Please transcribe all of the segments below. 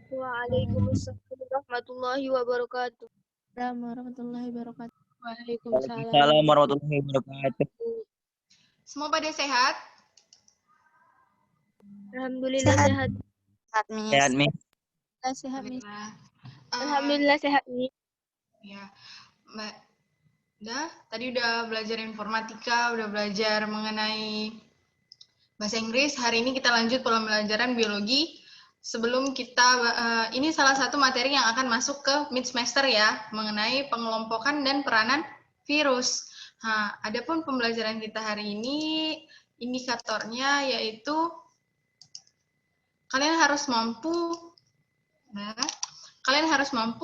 Waalaikumsalam warahmatullahi wabarakatuh. Warahmatullahi wabarakatuh. Waalaikumsalam. Waalaikumsalam warahmatullahi wabarakatuh. Semua pada sehat? Alhamdulillah sehat. Sehat, Mi. Sehat, Miss. Alhamdulillah sehat nih. Ya, Mbak. Tadi udah belajar informatika, udah belajar mengenai bahasa Inggris. Hari ini kita lanjut pembelajaran biologi. Sebelum kita, ini salah satu materi yang akan masuk ke mid semester ya, mengenai pengelompokan dan peranan virus. Nah, adapun pembelajaran kita hari ini, indikatornya yaitu kalian harus mampu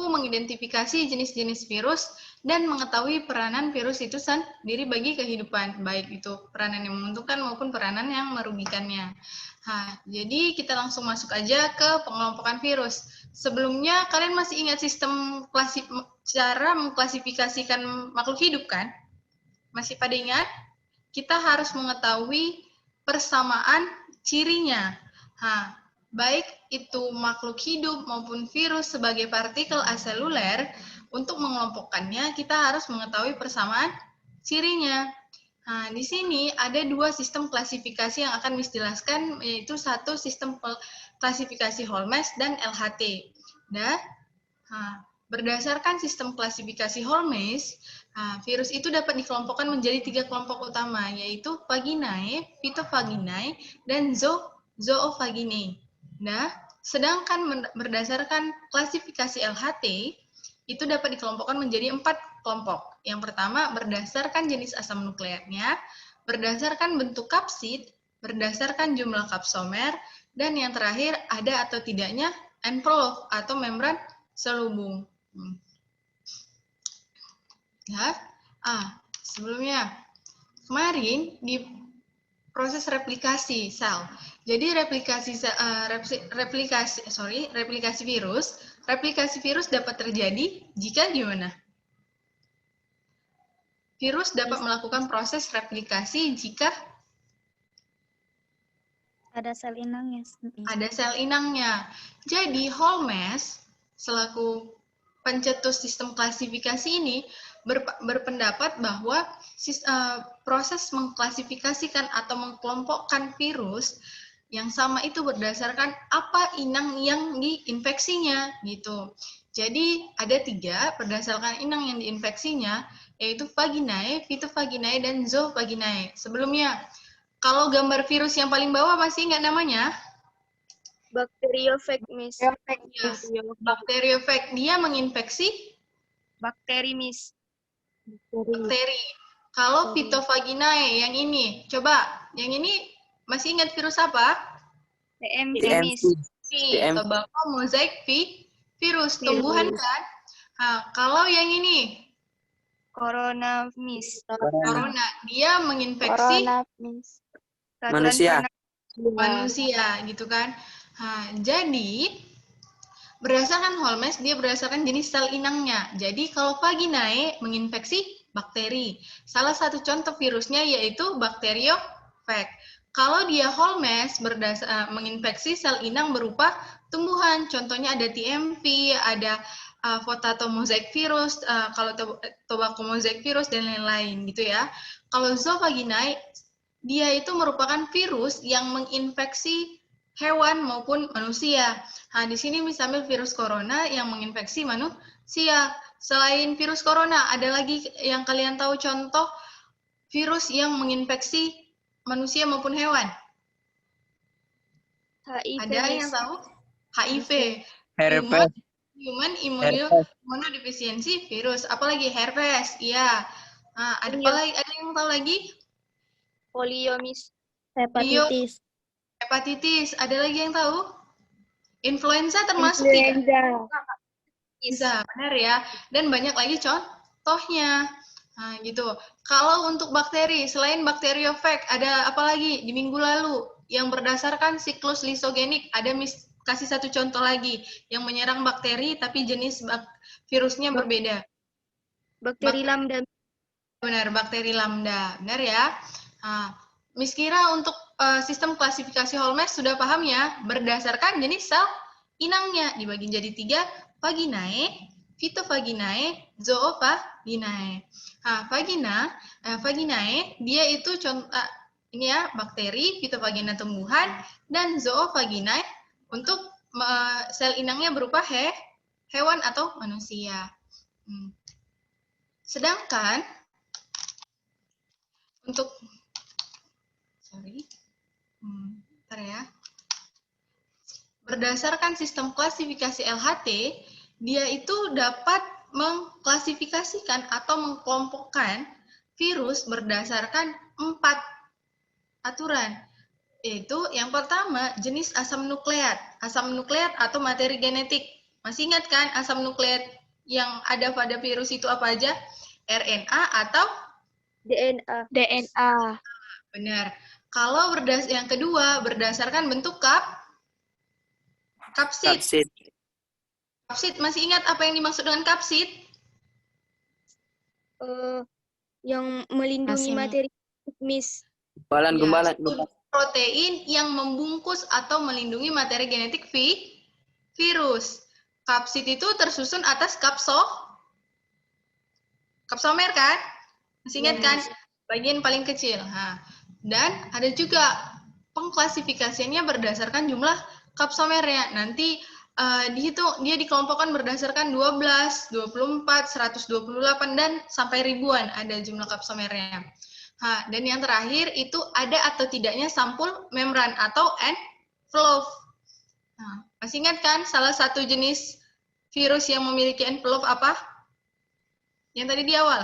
mengidentifikasi jenis-jenis virus dan mengetahui peranan virus itu sendiri bagi kehidupan, baik itu peranan yang menguntungkan maupun peranan yang merugikannya. Nah, jadi kita langsung masuk aja ke pengelompokan virus. Sebelumnya, kalian masih ingat sistem cara mengklasifikasikan makhluk hidup kan? Masih pada ingat? Kita harus mengetahui persamaan cirinya. Nah, baik itu makhluk hidup maupun virus sebagai partikel aseluler, untuk mengelompokkannya kita harus mengetahui persamaan cirinya. Nah, di sini ada dua sistem klasifikasi yang akan dijelaskan, yaitu satu sistem klasifikasi Holmes dan LHT. Berdasarkan sistem klasifikasi Holmes, virus itu dapat dikelompokkan menjadi 3 kelompok utama, yaitu Vaginae, Phytovaginae, dan Zoovaginae. Sedangkan berdasarkan klasifikasi LHT, itu dapat dikelompokkan menjadi 4 kelompok. Yang pertama, berdasarkan jenis asam nukleatnya, berdasarkan bentuk kapsid, berdasarkan jumlah kapsomer, dan yang terakhir, ada atau tidaknya envelope atau membran selubung. Sebelumnya, kemarin di proses replikasi sel. Jadi replikasi virus dapat terjadi jika gimana? Virus dapat melakukan proses replikasi jika Ada sel inangnya. ada sel inangnya. Jadi Holmes selaku pencetus sistem klasifikasi ini berpendapat bahwa proses mengklasifikasikan atau mengkelompokkan virus yang sama itu berdasarkan apa inang yang diinfeksinya gitu. Jadi ada 3 berdasarkan inang yang diinfeksinya, yaitu Vaginae, Phytovaginae, dan Zoovaginae. Sebelumnya, kalau gambar virus yang paling bawah masih ingat namanya? Bakteriofag, Miss. Yes. Bakteriofag, dia menginfeksi Bakteri, Miss. bakteri. Kalau Phytovaginae yang ini, coba yang ini masih ingat virus apa? TMV, Miss. Tobacco mosaic virus tumbuhan kan? Nah, kalau yang ini Corona, Miss. corona, dia menginfeksi manusia gitu kan. Nah, jadi berdasarkan Holmes, dia berdasarkan jenis sel inangnya. Jadi kalau Vaginae menginfeksi bakteri. Salah satu contoh virusnya yaitu bakteriofag. Kalau dia Holmes menginfeksi sel inang berupa tumbuhan. Contohnya ada TMV, ada potato mosaic virus, kalau tobacco mosaic virus, dan lain-lain gitu ya. Kalau Zoovaginae, dia itu merupakan virus yang menginfeksi hewan maupun manusia. Nah, di sini misalnya virus corona yang menginfeksi manusia. Selain virus corona, ada lagi yang kalian tahu contoh virus yang menginfeksi manusia maupun hewan? HIV, Ada Miss. yang tahu? HIV. Herpes. Human immunodeficiency virus. Apalagi herpes. Iya. Nah, ada yang tahu lagi? Polio, Miss. Hepatitis. Hepatitis. Ada lagi yang tahu? Influenza termasuk tidak? Bisa, benar ya. Dan banyak lagi contohnya. Nah, gitu. Kalau untuk bakteri, selain bakteriofag, ada apa lagi di minggu lalu yang berdasarkan siklus lisogenik? Ada kasih satu contoh lagi yang menyerang bakteri tapi jenis virusnya berbeda. Bakteri lambda. Benar, bakteri lambda. Benar ya. Nah, Miss kira untuk sistem klasifikasi Holmes sudah paham ya? Berdasarkan jenis sel inangnya dibagi jadi 3, vaginae, phytovaginae, zoovaginae. Nah, vaginae dia itu contoh ini ya, bakteri, phytovagina tumbuhan, dan zoovaginae untuk sel inangnya berupa hewan atau manusia. Sedangkan untuk bentar ya. Berdasarkan sistem klasifikasi LHT, dia itu dapat mengklasifikasikan atau mengkelompokkan virus berdasarkan 4 aturan. Yaitu yang pertama, jenis asam nukleat. Asam nukleat atau materi genetik. Masih ingat kan asam nukleat yang ada pada virus itu apa aja? RNA atau DNA. benar. Kalau yang kedua, berdasarkan bentuk kapsid. Kapsid, masih ingat apa yang dimaksud dengan kapsid? Yang melindungi Masih. materi Miss. Gumpalan. Protein yang membungkus atau melindungi materi genetik virus. Kapsid itu tersusun atas kapsomer kan? Masih ingat kan? Bagian paling kecil. Nah, dan ada juga pengklasifikasiannya berdasarkan jumlah kapsomernya. Nanti dihitung, dia dikelompokkan berdasarkan 12, 24, 128, dan sampai ribuan ada jumlah kapsomernya. Nah, dan yang terakhir itu ada atau tidaknya sampul membran atau envelope. Nah, masih ingat kan salah satu jenis virus yang memiliki envelope apa? Yang tadi di awal?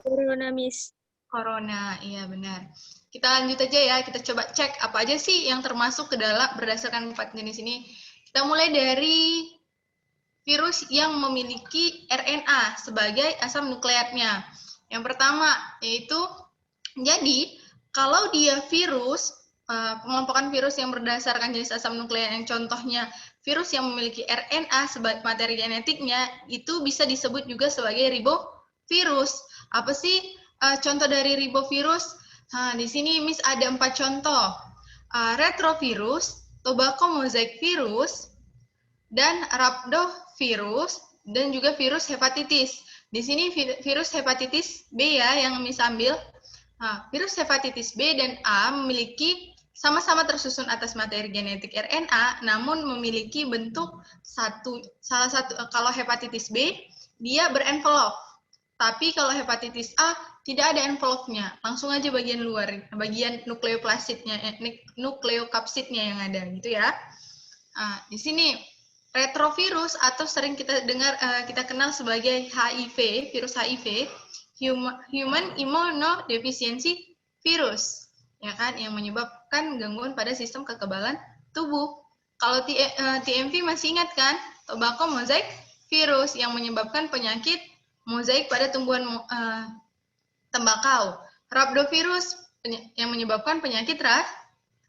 Corona, Miss. Corona, iya benar. Kita lanjut aja ya, kita coba cek apa aja sih yang termasuk ke dalam berdasarkan 4 jenis ini. Kita mulai dari virus yang memiliki RNA sebagai asam nukleatnya. Yang pertama yaitu, jadi kalau dia virus, pengelompokan virus yang berdasarkan jenis asam nukleat yang contohnya virus yang memiliki RNA sebagai materi genetiknya, itu bisa disebut juga sebagai ribovirus. Apa sih contoh dari ribovirus? Nah, di sini Miss ada 4 contoh. Retrovirus, tobacco mosaic virus, dan rhabdovirus, dan juga virus hepatitis. Di sini virus hepatitis B ya yang Miss ambil. Nah, virus hepatitis B dan A memiliki sama-sama tersusun atas materi genetik RNA, namun memiliki bentuk salah satu. Kalau hepatitis B, dia berenvelop. Tapi kalau hepatitis A, tidak ada envelope-nya. Langsung aja bagian luar, bagian nukleoplasidnya, nukleokapsidnya yang ada, gitu ya. Nah, di sini retrovirus atau sering kita dengar, kita kenal sebagai HIV, virus HIV, Human Immunodeficiency Virus, ya kan, yang menyebabkan gangguan pada sistem kekebalan tubuh. Kalau TMV masih ingat kan, tobacco mosaic virus yang menyebabkan penyakit mozaik pada tumbuhan tembakau. Rhabdovirus yang menyebabkan penyakit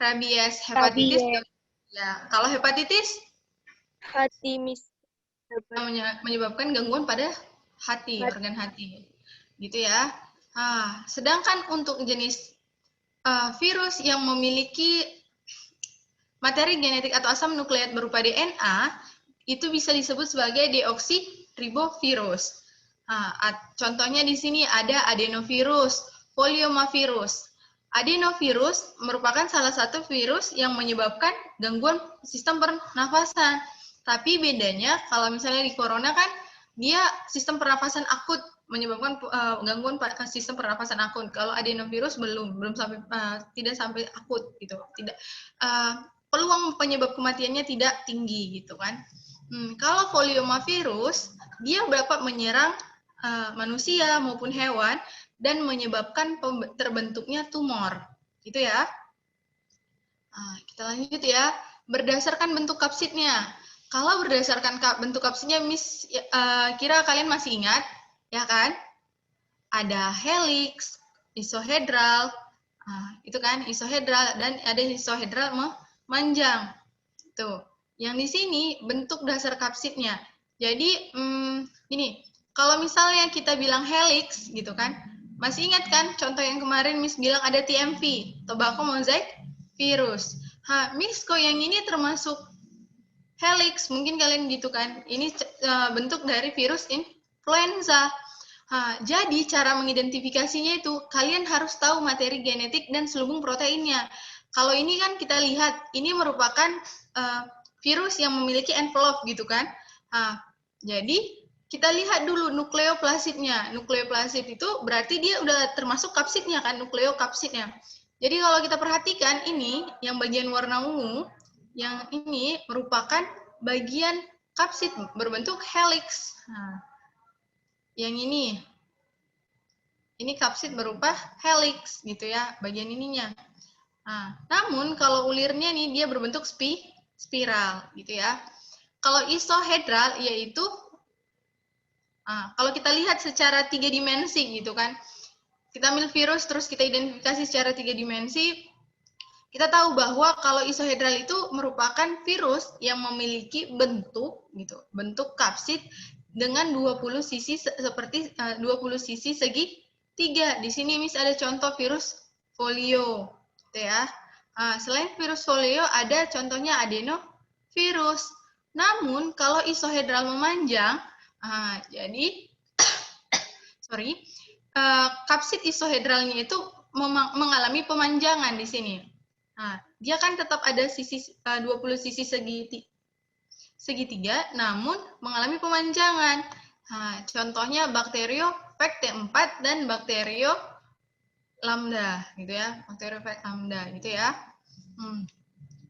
rabies. Hepatitis. Ya, kalau hepatitis Hati, Miss. menyebabkan gangguan pada hati, organ hati. Gitu ya. Nah, sedangkan untuk jenis virus yang memiliki materi genetik atau asam nukleat berupa DNA, itu bisa disebut sebagai deoksiribovirus. Nah, contohnya di sini ada adenovirus, poliomavirus. Adenovirus merupakan salah satu virus yang menyebabkan gangguan sistem pernafasan. Tapi bedanya kalau misalnya di corona kan dia sistem pernafasan akut, menyebabkan gangguan sistem pernafasan akut. Kalau adenovirus belum sampai tidak sampai akut gitu. Tidak peluang penyebab kematiannya tidak tinggi gitu kan. Kalau poliomavirus dia dapat menyerang manusia maupun hewan dan menyebabkan terbentuknya tumor. Gitu ya. Kita lanjut ya. Berdasarkan bentuk kapsidnya. Kalau berdasarkan bentuk kapsidnya, Miss, kira kalian masih ingat, ya kan? Ada helix, isohedral, itu kan isohedral, dan ada isohedral memanjang. Tuh, yang di sini bentuk dasar kapsidnya. Jadi, ini, kalau misalnya kita bilang helix, gitu kan? Masih ingat kan? Contoh yang kemarin Miss bilang ada TMV, tobacco mosaic virus. Miss, kok yang ini termasuk helix, mungkin kalian gitu kan. Ini bentuk dari virus influenza. Jadi cara mengidentifikasinya itu kalian harus tahu materi genetik dan selubung proteinnya. Kalau ini kan kita lihat, ini merupakan virus yang memiliki envelope gitu kan. Jadi kita lihat dulu nukleoplasidnya. Nukleoplasid itu berarti dia udah termasuk kapsidnya kan, nukleokapsidnya. Jadi kalau kita perhatikan ini, yang bagian warna ungu, yang ini merupakan bagian kapsid berbentuk helix. Yang ini kapsid berupa helix gitu ya, bagian ininya. Namun kalau ulirnya nih dia berbentuk spiral gitu ya. Kalau isohedral yaitu kalau kita lihat secara 3 dimensi gitu kan, kita ambil virus terus kita identifikasi secara 3 dimensi, kita tahu bahwa kalau isohedral itu merupakan virus yang memiliki bentuk gitu, bentuk kapsid dengan 20 sisi seperti 20 sisi segitiga. Di sini Miss ada contoh virus folio, gitu ya. Selain virus folio ada contohnya adenovirus. Namun kalau isohedral memanjang, jadi kapsid isohedralnya itu mengalami pemanjangan di sini. Dia kan tetap ada sisi 20 sisi segitiga, namun mengalami pemanjangan. Contohnya bakteriofag T4 dan bakterio lambda, gitu ya. Bakteriofag lambda, gitu ya.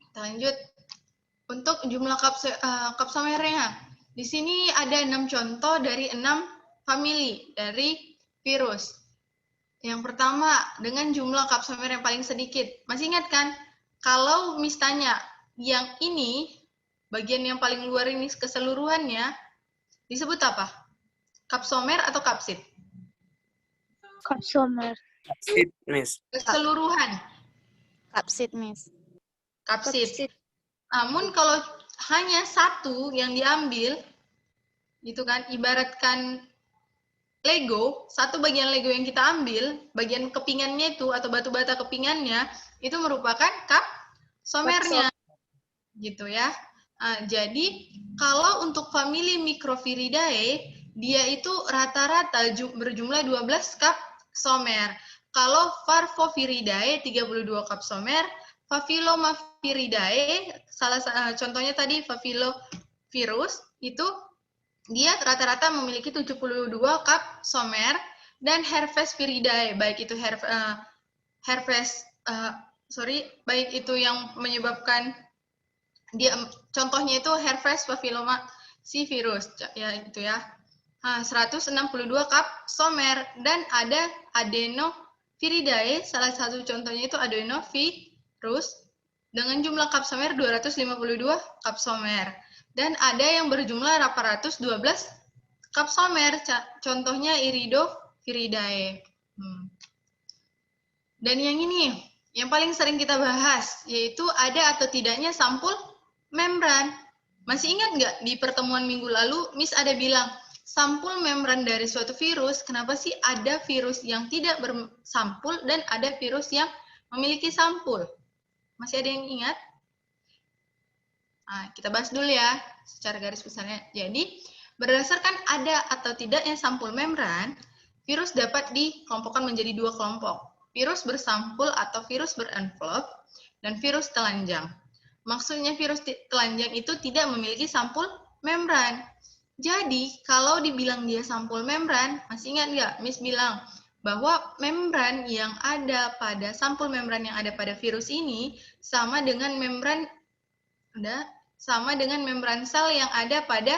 Kita lanjut. Untuk jumlah kapsomernya, di sini ada 6 contoh dari 6 famili dari virus. Yang pertama, dengan jumlah kapsomer yang paling sedikit. Masih ingat kan? Kalau Miss tanya, yang ini, bagian yang paling luar ini keseluruhannya, disebut apa? Kapsomer atau kapsid? Kapsomer. Kapsid, Miss. Keseluruhan. Kapsid, Miss. Kapsid. Namun kalau hanya satu yang diambil, gitu kan, ibaratkan Lego, satu bagian Lego yang kita ambil, bagian kepingannya itu atau batu bata kepingannya itu merupakan kapsomernya, gitu ya. Jadi kalau untuk famili Microviridae, dia itu rata-rata berjumlah 12 kapsomer. Kalau Parvoviridae 32 kapsomer, Papillomaviridae, contohnya tadi Papillovirus, itu dia rata-rata memiliki 72 kapsomer, dan Herpesviridae, baik itu baik itu yang menyebabkan dia, contohnya itu Herpes papillomavirus, ya itu ya. 162 kapsomer, dan ada Adenoviridae, salah satu contohnya itu adenovirus dengan jumlah kapsomer 252 kapsomer. Dan ada yang berjumlah 812 kapsomer, contohnya Iridoviridae. Dan yang ini, yang paling sering kita bahas, yaitu ada atau tidaknya sampul membran. Masih ingat nggak di pertemuan minggu lalu, Miss ada bilang, sampul membran dari suatu virus, kenapa sih ada virus yang tidak bersampul dan ada virus yang memiliki sampul? Masih ada yang ingat? Kita bahas dulu ya, secara garis besarnya. Jadi, berdasarkan ada atau tidaknya sampul membran, virus dapat dikelompokkan menjadi 2 kelompok. Virus bersampul atau virus berenvelop, dan virus telanjang. Maksudnya virus telanjang itu tidak memiliki sampul membran. Jadi, kalau dibilang dia sampul membran, masih ingat nggak? Miss bilang bahwa membran yang ada pada sampul membran yang ada pada virus ini sama dengan membran sel yang ada pada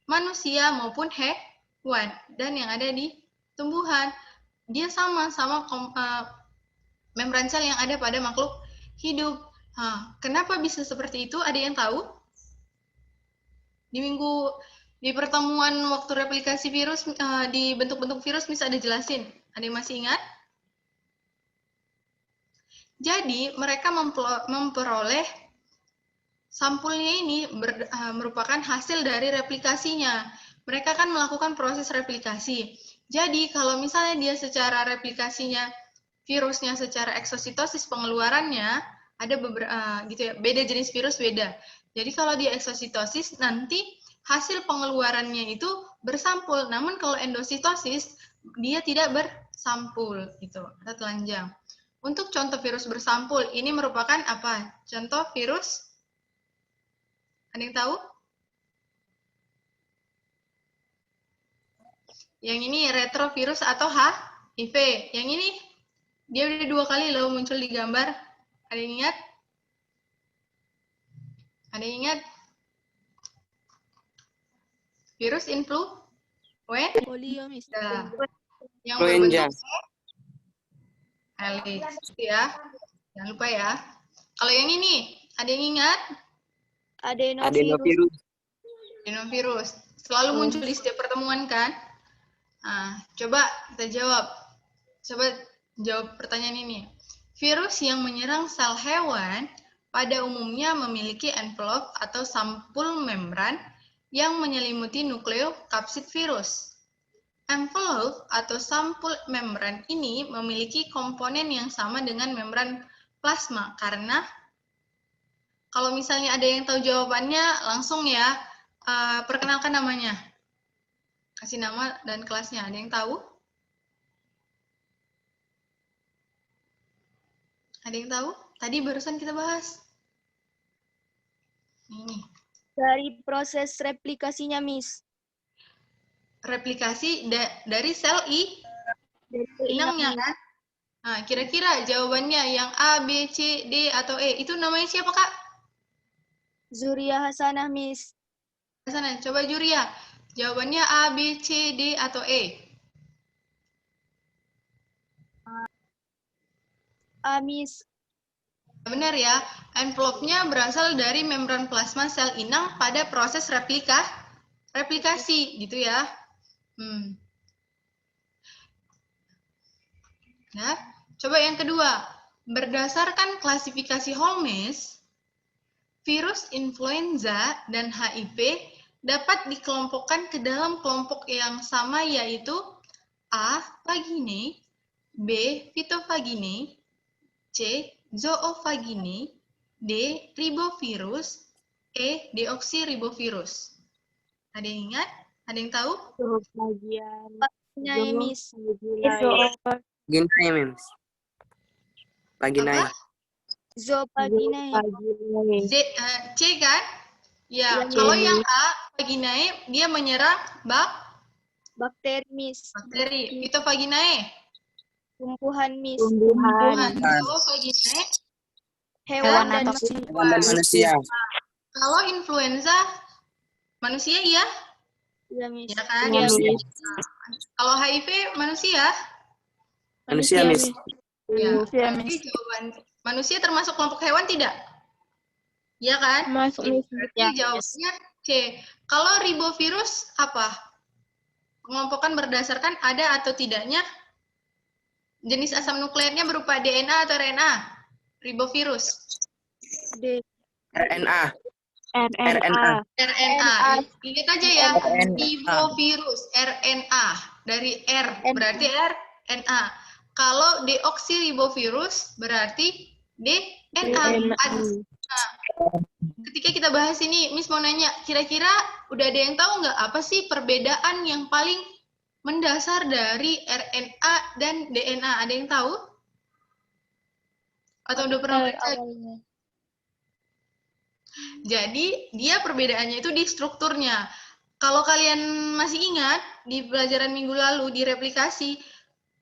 manusia maupun hewan dan yang ada di tumbuhan. Dia sama membran sel yang ada pada makhluk hidup. Kenapa bisa seperti itu? Ada yang tahu? Di pertemuan waktu replikasi virus, di bentuk-bentuk virus bisa ada jelasin. Ada yang masih ingat? Jadi, mereka memperoleh sampulnya ini merupakan hasil dari replikasinya. Mereka kan melakukan proses replikasi. Jadi, kalau misalnya dia secara replikasinya, virusnya secara eksositosis pengeluarannya, ada beberapa gitu ya, beda jenis virus beda. Jadi kalau dia eksositosis nanti hasil pengeluarannya itu bersampul. Namun kalau endositosis dia tidak bersampul gitu atau telanjang. Untuk contoh virus bersampul ini merupakan apa? Contoh virus, ada yang tahu? Yang ini retrovirus atau HIV. Yang ini dia udah 2 kali loh muncul di gambar. Ada yang ingat? Ada yang ingat? Virus influenza. Polio, Miss. Yang Influenza. berbentuk helix ya. Jangan lupa ya. Kalau yang ini, ada yang ingat? Adenovirus. Adenovirus. Adenovirus. Selalu muncul di setiap pertemuan kan? Nah, coba kita jawab. Coba jawab pertanyaan ini. Virus yang menyerang sel hewan pada umumnya memiliki envelop atau sampul membran yang menyelimuti nukleokapsid virus. Envelop atau sampul membran ini memiliki komponen yang sama dengan membran plasma karena kalau misalnya ada yang tahu jawabannya langsung ya perkenalkan namanya. Kasih nama dan kelasnya. Ada yang tahu? Ada yang tahu? Tadi barusan kita bahas. Ini. Dari proses replikasinya, Miss. Replikasi dari sel Dari inangnya kan? Nah, kira-kira jawabannya yang A, B, C, D, atau E, itu namanya siapa, Kak? Zuria Hasanah, Miss. Sana, coba Juria. Jawabannya A, B, C, D, atau E? A, Miss. Benar ya, envelop-nya berasal dari membran plasma sel inang pada proses replikasi, gitu ya. Nah, coba yang kedua. Berdasarkan klasifikasi Holmes, virus influenza dan HIV dapat dikelompokkan ke dalam kelompok yang sama yaitu A. Vaginae, B. Phytovaginae, C. Zoovaginae, D. Ribovirus, E. Deoxyribovirus. Ada yang ingat? Ada yang tahu? Vaginae, Miss. Vaginae, Miss. Vaginae. Apa? Zoopaginae. C kan? Ya, Iya, kalau yang A, vaginae, dia menyerang Bakteri, Miss. bakteri. Phytovaginae, Tumbuhan, Miss. tumbuhan. Zoovaginae, Hewan dan atau manusia. Hewan dan manusia. kalau influenza, manusia iya? Iya, Miss. Ya kan? Iya, Manusia. Miss. Kalau HIV, manusia? Manusia, Miss. Ya. Manusia, Jadi jawaban manusia termasuk kelompok hewan tidak? Iya kan? Masuk, Miss. Berarti Ya, jawabannya C. Kalau ribovirus apa? Pengelompokan berdasarkan ada atau tidaknya jenis asam nukleernya berupa DNA atau RNA? Ribovirus. D. RNA. RNA. RNA. Ingat aja ya, RNA. ribovirus, RNA. Dari R, berarti RNA. Kalau deoxyribovirus, berarti DNA. Nah, ketika kita bahas ini, Miss mau nanya, kira-kira udah ada yang tahu nggak apa sih perbedaan yang paling mendasar dari RNA dan DNA? Ada yang tahu? Atau udah pernah baca? Jadi, dia perbedaannya itu di strukturnya. Kalau kalian masih ingat, di pelajaran minggu lalu, di replikasi,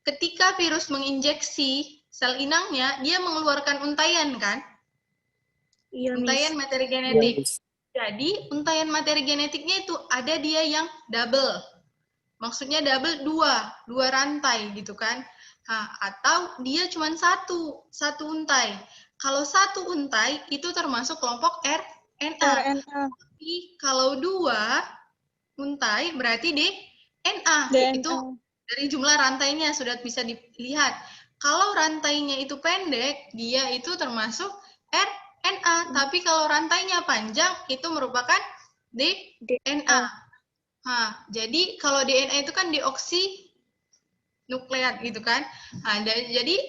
ketika virus menginjeksi sel inangnya, dia mengeluarkan untaian, kan? Iya, Untaian materi genetik. Jadi, untaian materi genetiknya itu ada dia yang double. Maksudnya double dua rantai gitu kan. Nah, atau dia cuma satu untai. Kalau satu untai itu termasuk kelompok RNA. Tapi kalau 2 untai berarti DNA. Itu dari jumlah rantainya sudah bisa dilihat. Kalau rantainya itu pendek, dia itu termasuk RNA. Tapi kalau rantainya panjang, itu merupakan DNA. Nah, jadi kalau DNA itu kan deoksinukleat gitu kan. Nah, jadi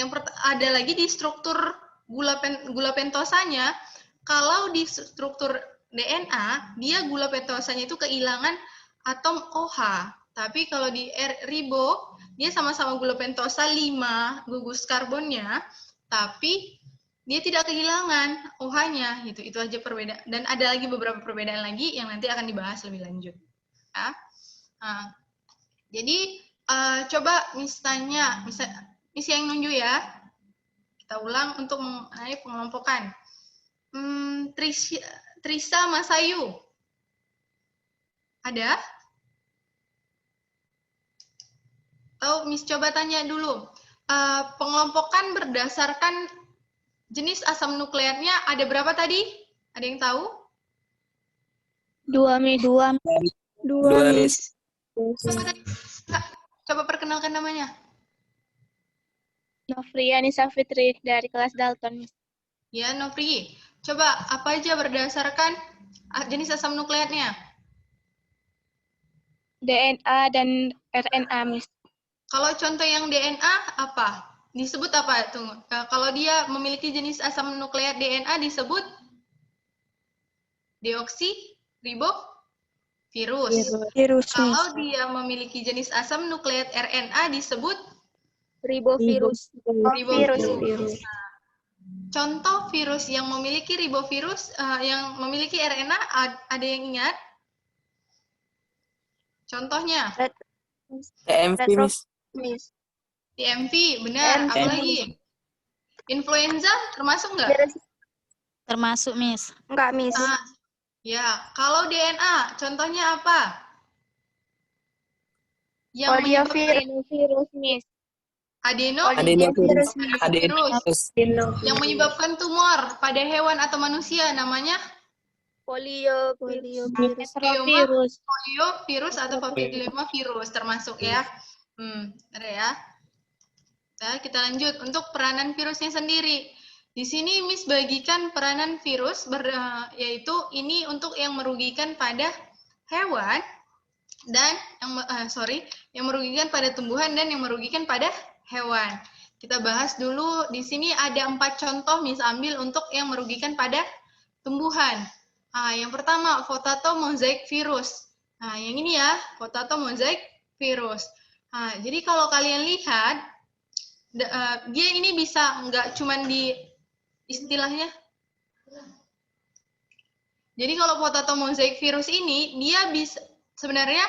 yang ada lagi di struktur gula pentosanya, Kalau di struktur DNA, dia gula pentosanya itu kehilangan atom OH. Tapi kalau di ribo, dia sama-sama gula pentosa 5 gugus karbonnya, tapi dia tidak kehilangan OH-nya. Itu aja perbedaan. Dan ada lagi beberapa perbedaan lagi yang nanti akan dibahas lebih lanjut. Ya. Nah, jadi coba Miss tanya, Miss yang nunjuk ya. Kita ulang untuk mengenai pengelompokan. Trisa Masayu. Ada? Atau Miss coba tanya dulu. Pengelompokan berdasarkan jenis asam nukleernya ada berapa tadi? Ada yang tahu? 2, Miss. 2, Dua, Miss. Apa tadi? Coba perkenalkan namanya. Novriani Safitri dari kelas Dalton, Miss. Ya, Nopri. Coba apa aja berdasarkan jenis asam nukleernya? DNA dan RNA, Miss. Kalau contoh yang DNA apa? Disebut apa? Tunggu. Kalau dia memiliki jenis asam nukleer DNA disebut deoksiribovirus. Virus, Kalau dia memiliki jenis asam nukleer RNA disebut Ribovirus. ribovirus. Contoh virus yang memiliki ribovirus, yang memiliki RNA, ada yang ingat? Contohnya? TMV, Miss. Miss. TMV, benar. TMV. Apalagi? Influenza termasuk nggak? Termasuk, Miss. Enggak, Miss. Ya, kalau DNA, contohnya apa? Yang Poliovirus, Miss. Adenovirus. Yang menyebabkan tumor pada hewan atau manusia namanya Poliovirus. poliovirus atau papillomavirus termasuk ya. Ada ya. Nah, kita lanjut untuk peranan virusnya sendiri. Di sini Miss bagikan peranan virus yaitu ini untuk yang merugikan pada hewan dan yang merugikan pada tumbuhan dan yang merugikan pada hewan. Kita bahas dulu. Di sini ada 4 contoh Miss ambil untuk yang merugikan pada tumbuhan. Yang pertama potato mosaic virus. Yang ini ya, potato mosaic virus. Jadi kalau kalian lihat dia ini bisa nggak cuman di istilahnya. Jadi kalau potato mosaic virus ini dia bisa sebenarnya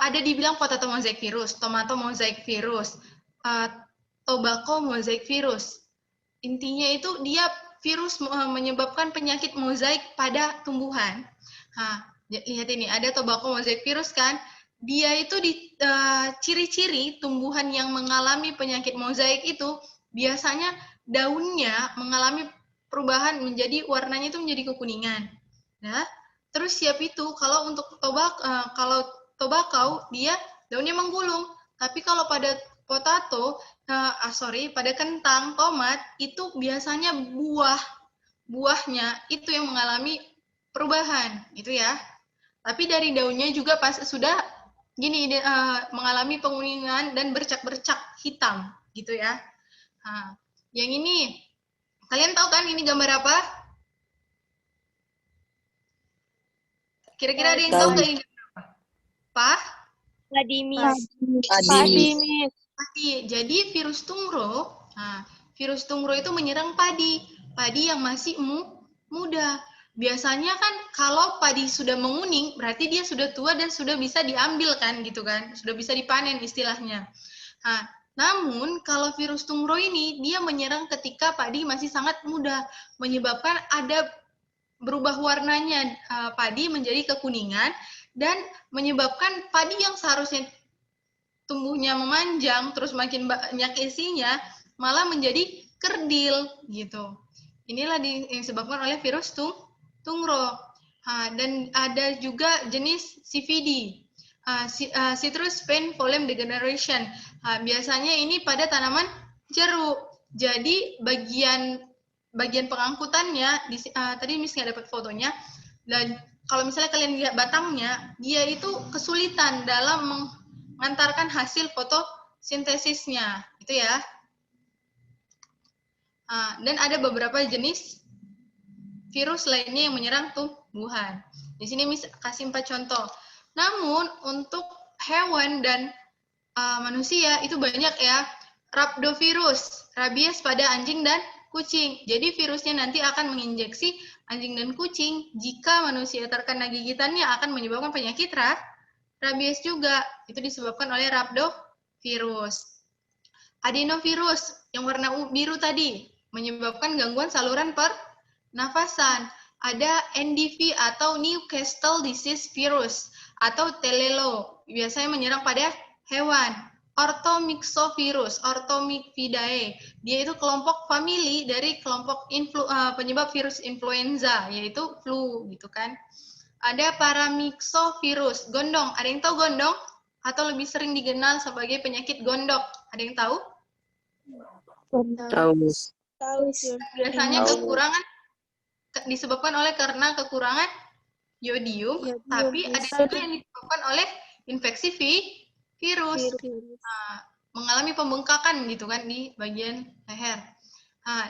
ada dibilang potato mosaic virus, tomato mosaic virus, tobacco mosaic virus. Intinya itu dia virus menyebabkan penyakit mozaik pada tumbuhan. Lihat ini ada tobacco mosaic virus kan? Dia itu di ciri-ciri tumbuhan yang mengalami penyakit mozaik itu biasanya daunnya mengalami perubahan menjadi warnanya itu menjadi kekuningan. Nah, terus siap itu kalau untuk tobacco dia daunnya menggulung. Tapi kalau pada potato, pada kentang, tomat itu biasanya buahnya itu yang mengalami perubahan, gitu ya. Tapi dari daunnya juga pas sudah gini mengalami penguningan dan bercak-bercak hitam, gitu ya. Yang ini kalian tahu kan ini gambar apa? Kira-kira ada yang tahu nggak ini gambar apa? Padi, Miss. Jadi virus tungro, virus tungro itu menyerang padi yang masih muda. Biasanya kan kalau padi sudah menguning, berarti dia sudah tua dan sudah bisa diambil kan, gitu kan, sudah bisa dipanen istilahnya. Namun kalau virus tungro ini dia menyerang ketika padi masih sangat muda, menyebabkan ada berubah warnanya padi menjadi kekuningan dan menyebabkan padi yang seharusnya tumbuhnya memanjang terus makin banyak isinya malah menjadi kerdil gitu. Inilah yang disebabkan oleh virus tungro. Dan ada juga jenis CVD, citrus vine following degeneration. Biasanya ini pada tanaman jeruk. Jadi bagian pengangkutannya tadi Miss nggak dapat fotonya. Dan kalau misalnya kalian lihat batangnya, dia itu kesulitan dalam mengantarkan hasil fotosintesisnya, itu ya. Dan ada beberapa jenis virus lainnya yang menyerang tumbuhan. Di sini Miss kasih 4 contoh. Namun untuk hewan dan manusia itu banyak ya. Rhabdovirus, rabies pada anjing dan kucing. Jadi virusnya nanti akan menginjeksi anjing dan kucing. Jika manusia terkena gigitannya akan menyebabkan penyakit rabies juga. Itu disebabkan oleh rhabdovirus. Adenovirus yang warna biru tadi menyebabkan gangguan saluran pernafasan. Ada NDV atau Newcastle disease virus atau telelo, biasanya menyerang pada hewan. Orthomyxovirus, Orthomyxidae, dia itu kelompok famili dari kelompok penyebab virus influenza, yaitu flu, gitu kan. Ada paramyxovirus, gondong. Ada yang tahu gondong? Atau lebih sering dikenal sebagai penyakit gondok. Ada yang tahu? Tahu, Miss. Biasanya kekurangan disebabkan karena kekurangan yodium, tapi ada juga yang disebabkan oleh infeksi virus. Mengalami pembengkakan gitu kan di bagian leher.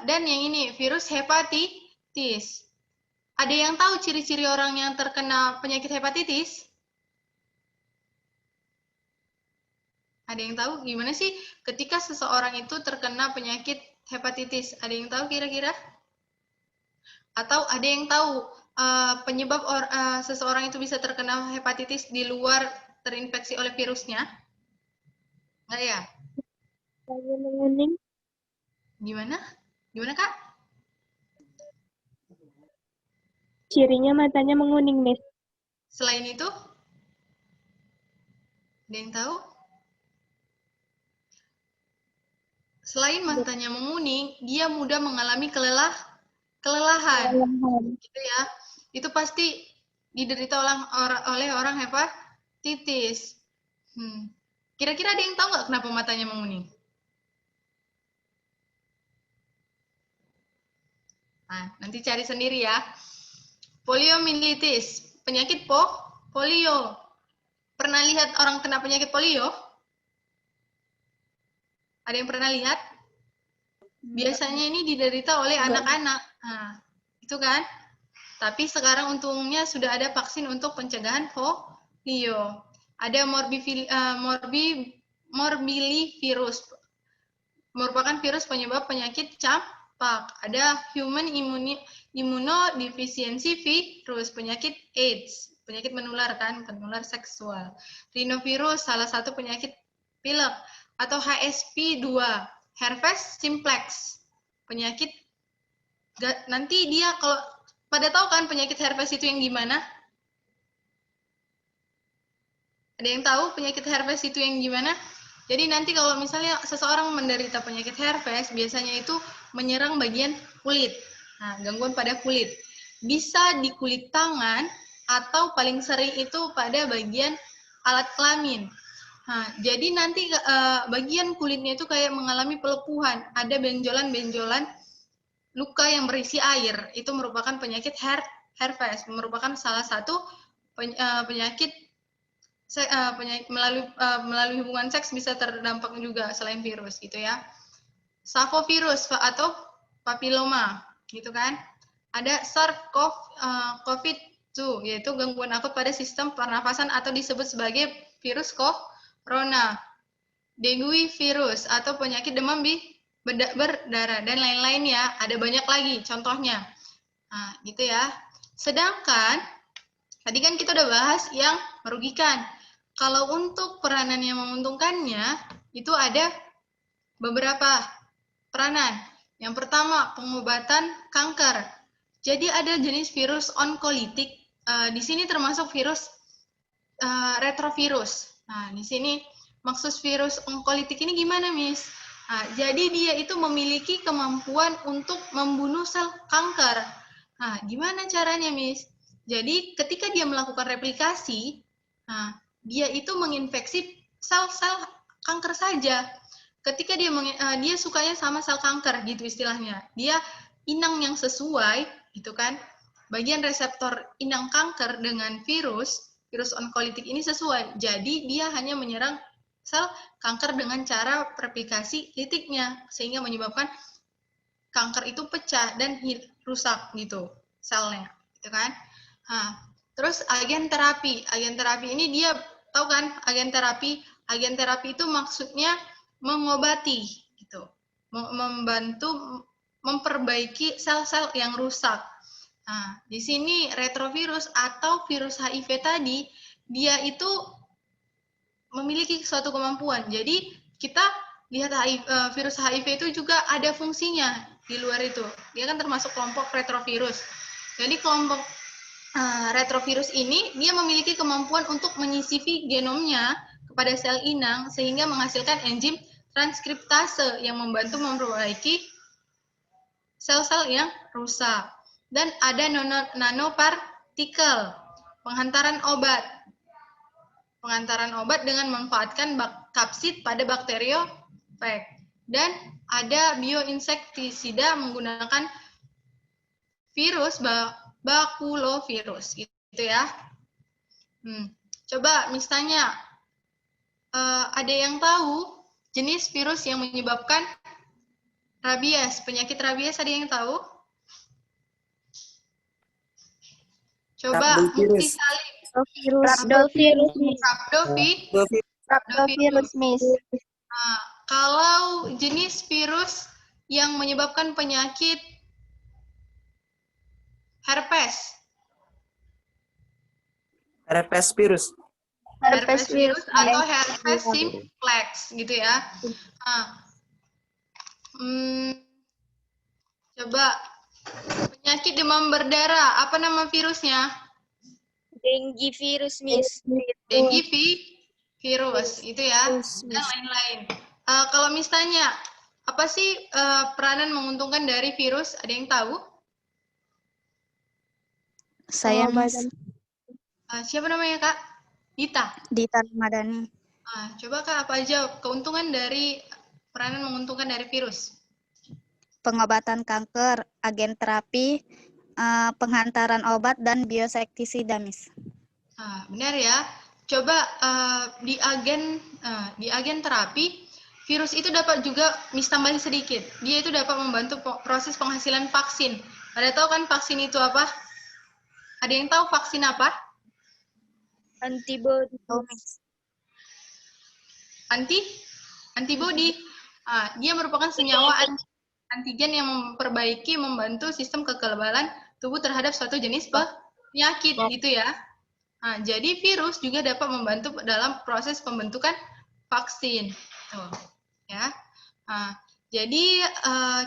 Dan yang ini virus hepatitis. Ada yang tahu ciri-ciri orang yang terkena penyakit hepatitis? Ada yang tahu gimana sih ketika seseorang itu terkena penyakit hepatitis? Ada yang tahu kira-kira? Atau ada yang tahu penyebab seseorang itu bisa terkena hepatitis di luar terinfeksi oleh virusnya? Enggak ya? Menguning. Gimana? Gimana, Kak? Cirinya matanya menguning, Miss. Selain itu? Ada yang tahu? Selain matanya menguning, dia mudah mengalami kelelahan. Gitu ya. Itu pasti diderita oleh orang hepatitis. Kira-kira ada yang tahu nggak kenapa matanya menguning? Nah, nanti cari sendiri ya. Poliomyelitis, penyakit polio. Pernah lihat orang kena penyakit polio? Ada yang pernah lihat? Biasanya ini diderita oleh anak-anak. Nah, itu kan? Tapi sekarang untungnya sudah ada vaksin untuk pencegahan polio. Ada morbillivirus, merupakan virus penyebab penyakit campak. Ada human immunodeficiency virus, penyakit AIDS, penyakit menular kan, penular seksual. Rhinovirus, salah satu penyakit pilek. Atau HSP2, herpes simplex, penyakit, nanti dia kalau pada tahu kan penyakit herpes itu yang gimana? Ada yang tahu penyakit herpes itu yang gimana? Jadi nanti kalau misalnya seseorang menderita penyakit herpes, biasanya itu menyerang bagian kulit. Nah, gangguan pada kulit. Bisa di kulit tangan, atau paling sering itu pada bagian alat kelamin. Nah, jadi nanti bagian kulitnya itu kayak mengalami pelepuhan. Ada benjolan-benjolan luka yang berisi air. Itu merupakan penyakit herpes. Merupakan salah satu penyakit melalui hubungan seks bisa terdampak juga selain virus gitu ya. Savovirus atau papiloma gitu kan. Ada SARS-CoV-2 yaitu gangguan akut pada sistem pernafasan atau disebut sebagai virus corona. Dengue virus atau penyakit demam berdarah dan lain-lain ya. Ada banyak lagi contohnya. Nah, gitu ya. Sedangkan tadi kan kita udah bahas yang merugikan. Kalau untuk peranan yang menguntungkannya, itu ada beberapa peranan. Yang pertama, pengobatan kanker. Jadi ada jenis virus onkolitik. Di sini termasuk virus retrovirus. Nah, di sini maksud virus onkolitik ini gimana, Miss? Nah, jadi dia itu memiliki kemampuan untuk membunuh sel kanker. Nah, gimana caranya, Miss? Jadi ketika dia melakukan replikasi, nah, dia itu menginfeksi sel-sel kanker saja. Ketika dia sukanya sama sel kanker gitu istilahnya. Dia inang yang sesuai gitu kan. Bagian reseptor inang kanker dengan virus onkolitik ini sesuai. Jadi dia hanya menyerang sel kanker dengan cara replikasi titiknya sehingga menyebabkan kanker itu pecah dan rusak gitu. selnya, gitu kan? Nah, terus agen terapi. Agen terapi ini dia tahu kan agen terapi? Agen terapi itu maksudnya mengobati, gitu. Membantu memperbaiki sel-sel yang rusak. Nah, di sini retrovirus atau virus HIV tadi, dia itu memiliki suatu kemampuan. Jadi kita lihat virus HIV itu juga ada fungsinya di luar itu. Dia kan termasuk kelompok retrovirus. Jadi kelompok retrovirus ini dia memiliki kemampuan untuk menyisipi genomnya kepada sel inang sehingga menghasilkan enzim transkriptase yang membantu memperbaiki sel-sel yang rusak. Dan ada nanopartikel, pengantaran obat. Pengantaran obat dengan memanfaatkan kapsid pada bakteriofag. Dan ada bioinsektisida menggunakan virus bakulovirus, gitu ya. Coba misalnya ada yang tahu jenis virus yang menyebabkan rabies, penyakit rabies, ada yang tahu? Coba Rhabdovirus. Rhabdovirus, Miss. Nah, kalau jenis virus yang menyebabkan penyakit herpes. Herpes virus. Herpes virus atau herpes simplex, gitu ya. Nah, coba penyakit demam berdarah, apa nama virusnya? Dengue virus, Miss. Dengue virus, itu ya. Dan lain-lain. Kalau misalnya, apa sih peranan menguntungkan dari virus? Ada yang tahu? Saya, Miss. Siapa namanya, Kak? Dita Ramadhani. Coba Kak, apa aja keuntungan dari peranan menguntungkan dari virus? Pengobatan kanker, agen terapi, penghantaran obat, dan biosektisida, Miss. Benar ya. Coba di agen terapi, virus itu dapat juga, Miss tambahin sedikit, dia itu dapat membantu proses penghasilan vaksin. Ada tahu kan vaksin itu apa? Ada yang tahu vaksin apa? Antibody. Antibody. Dia merupakan senyawa antigen yang membantu sistem kekebalan tubuh terhadap suatu jenis penyakit, gitu ya. Jadi virus juga dapat membantu dalam proses pembentukan vaksin. Tuh, ya. Jadi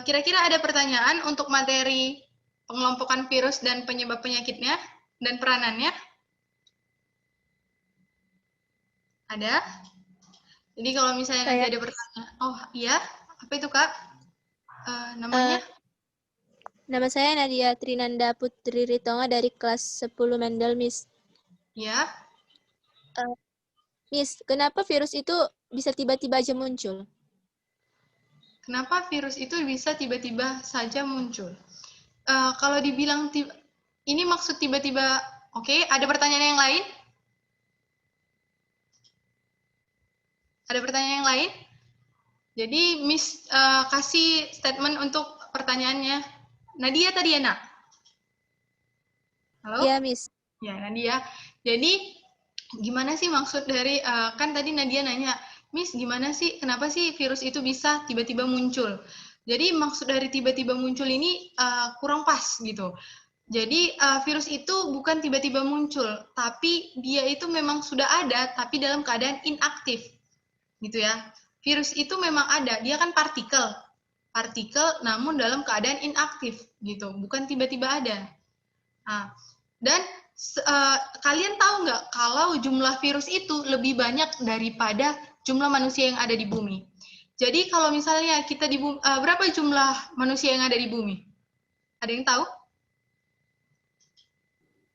kira-kira ada pertanyaan untuk materi pengelompokan virus dan penyebab penyakitnya dan peranannya? Ada? Jadi kalau misalnya nanti ada pertanyaan, oh iya, apa itu Kak? Namanya? Nama saya Nadia Trinanda Putri Ritonga dari kelas 10 Mendel, Miss. Ya. Miss, kenapa virus itu bisa tiba-tiba aja muncul? Kenapa virus itu bisa tiba-tiba saja muncul? Kalau dibilang ini maksud tiba-tiba, oke, ada pertanyaan yang lain? Ada pertanyaan yang lain? Jadi Miss kasih statement untuk pertanyaannya. Nadia tadi ya, Nak? Halo? Iya, Miss. Ya, Nadia. Jadi gimana sih maksud dari, kan tadi Nadia nanya, Miss gimana sih, kenapa sih virus itu bisa tiba-tiba muncul? Jadi maksud dari tiba-tiba muncul ini kurang pas gitu. Jadi virus itu bukan tiba-tiba muncul, tapi dia itu memang sudah ada, tapi dalam keadaan inaktif. Gitu ya. Virus itu memang ada, dia kan partikel namun dalam keadaan inaktif gitu, bukan tiba-tiba ada. Dan kalian tahu nggak kalau jumlah virus itu lebih banyak daripada jumlah manusia yang ada di bumi. Jadi kalau misalnya kita di bumi, berapa jumlah manusia yang ada di bumi? Ada yang tahu?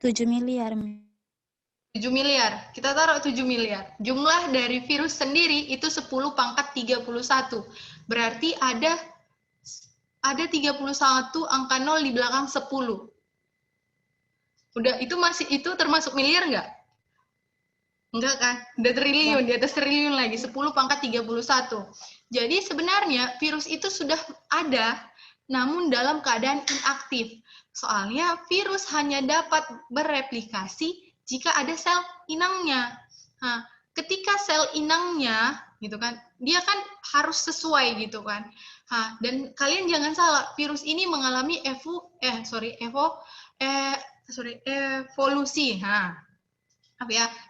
7 miliar. 7 miliar. Kita taruh 7 miliar. Jumlah dari virus sendiri itu 10 pangkat 31. Berarti ada 31 angka 0 di belakang 10. Udah, itu termasuk miliar nggak? Enggak kan? Udah triliun, di atas triliun lagi. 10 pangkat 31. Jadi sebenarnya virus itu sudah ada, namun dalam keadaan inaktif. Soalnya virus hanya dapat bereplikasi jika ada sel inangnya. Nah, ketika sel inangnya gitu kan, dia kan harus sesuai gitu kan. Dan kalian jangan salah, virus ini mengalami evolusi.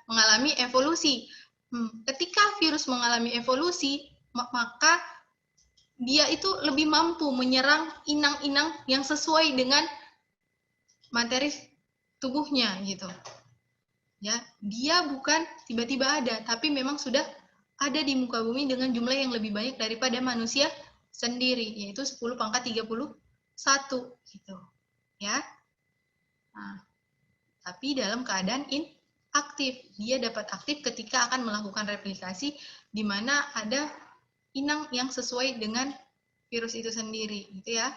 Mengalami evolusi. Ketika virus mengalami evolusi, maka dia itu lebih mampu menyerang inang-inang yang sesuai dengan materi tubuhnya gitu. Ya, dia bukan tiba-tiba ada, tapi memang sudah ada di muka bumi dengan jumlah yang lebih banyak daripada manusia sendiri, yaitu 10 pangkat 31 gitu. Ya. Nah, tapi dalam keadaan inaktif. Dia dapat aktif ketika akan melakukan replikasi di mana ada inang yang sesuai dengan virus itu sendiri, gitu ya.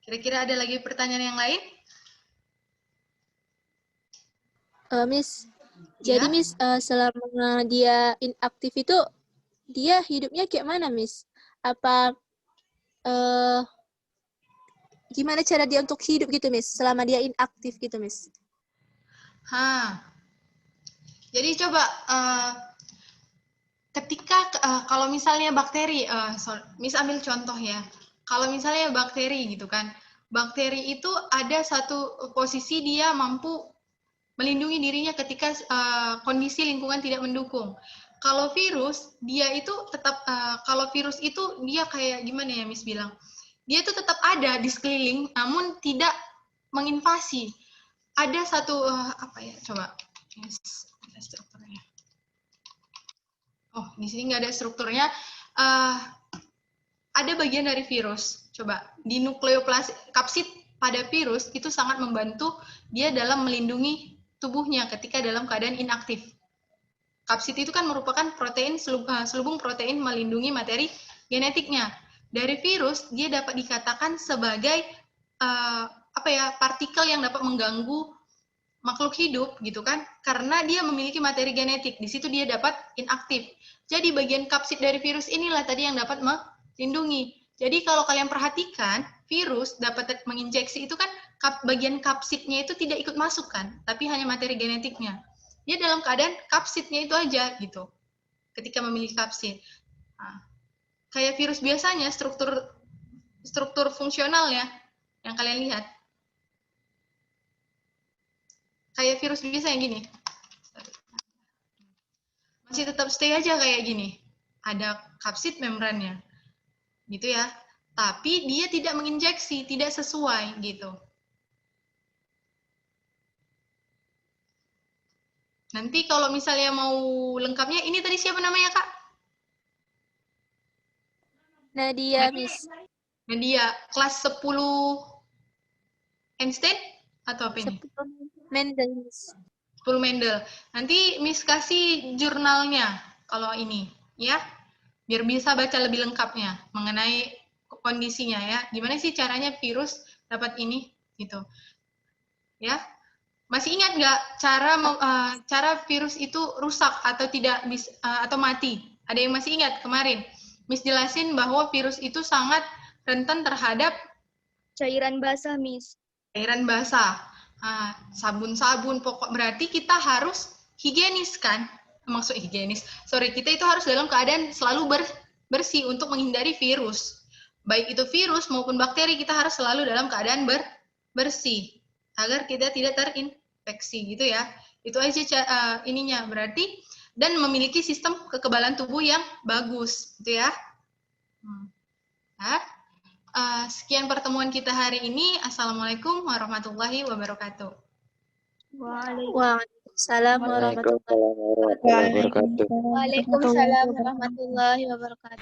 Kira-kira ada lagi pertanyaan yang lain? Miss, jadi Miss, selama dia inaktif itu, dia hidupnya kayak mana, Miss? Apa, gimana cara dia untuk hidup gitu, Miss? Selama dia inaktif gitu, Miss? Jadi coba, ketika, kalau misalnya bakteri, Miss ambil contoh ya. Kalau misalnya bakteri gitu kan, bakteri itu ada satu posisi dia mampu melindungi dirinya ketika kondisi lingkungan tidak mendukung. Kalau virus, dia itu tetap, kalau virus itu dia kayak gimana ya Miss bilang, dia itu tetap ada di sekeliling, namun tidak menginvasi. Ada satu, coba, ada strukturnya. Oh, di sini nggak ada strukturnya. Ada bagian dari virus. Coba, di kapsid pada virus itu sangat membantu dia dalam melindungi tubuhnya ketika dalam keadaan inaktif. Kapsid itu kan merupakan protein, selubung protein melindungi materi genetiknya. Dari virus, dia dapat dikatakan sebagai partikel yang dapat mengganggu makhluk hidup gitu kan, karena dia memiliki materi genetik. Di situ dia dapat inaktif. Jadi bagian kapsid dari virus inilah tadi yang dapat melindungi. Jadi kalau kalian perhatikan, virus dapat menginjeksi itu kan bagian kapsidnya itu tidak ikut masuk kan, tapi hanya materi genetiknya. Dia dalam keadaan kapsidnya itu aja gitu. Ketika memiliki kapsid. Kayak virus biasanya struktur fungsionalnya yang kalian lihat. Kayak virus biasa yang gini. Masih tetap stay aja kayak gini. Ada kapsid membrannya. Gitu ya. Tapi dia tidak menginjeksi, tidak sesuai gitu. Nanti kalau misalnya mau lengkapnya, ini tadi siapa namanya, Kak? Nadia, Miss. Nadia, kelas 10 Einstein atau apa ini? 10 Mendel, Miss. 10 Mendel. Nanti Miss kasih jurnalnya kalau ini, ya. Biar bisa baca lebih lengkapnya mengenai kondisinya ya. Gimana sih caranya virus dapat ini gitu. Ya. Masih ingat nggak cara virus itu rusak atau tidak atau mati? Ada yang masih ingat kemarin? Miss jelasin bahwa virus itu sangat rentan terhadap cairan basah, Miss. Cairan basah. Sabun-sabun pokok berarti kita harus higienis kan? Maksud higienis. Sorry, kita itu harus dalam keadaan selalu bersih untuk menghindari virus. Baik itu virus maupun bakteri, kita harus selalu dalam keadaan bersih agar kita tidak terinfeksi gitu ya. Itu aja ininya berarti, dan memiliki sistem kekebalan tubuh yang bagus gitu ya. Sekian pertemuan kita hari ini. Assalamualaikum warahmatullahi wabarakatuh. Waalaikumsalam warahmatullahi wabarakatuh. Waalaikumsalam warahmatullahi wabarakatuh.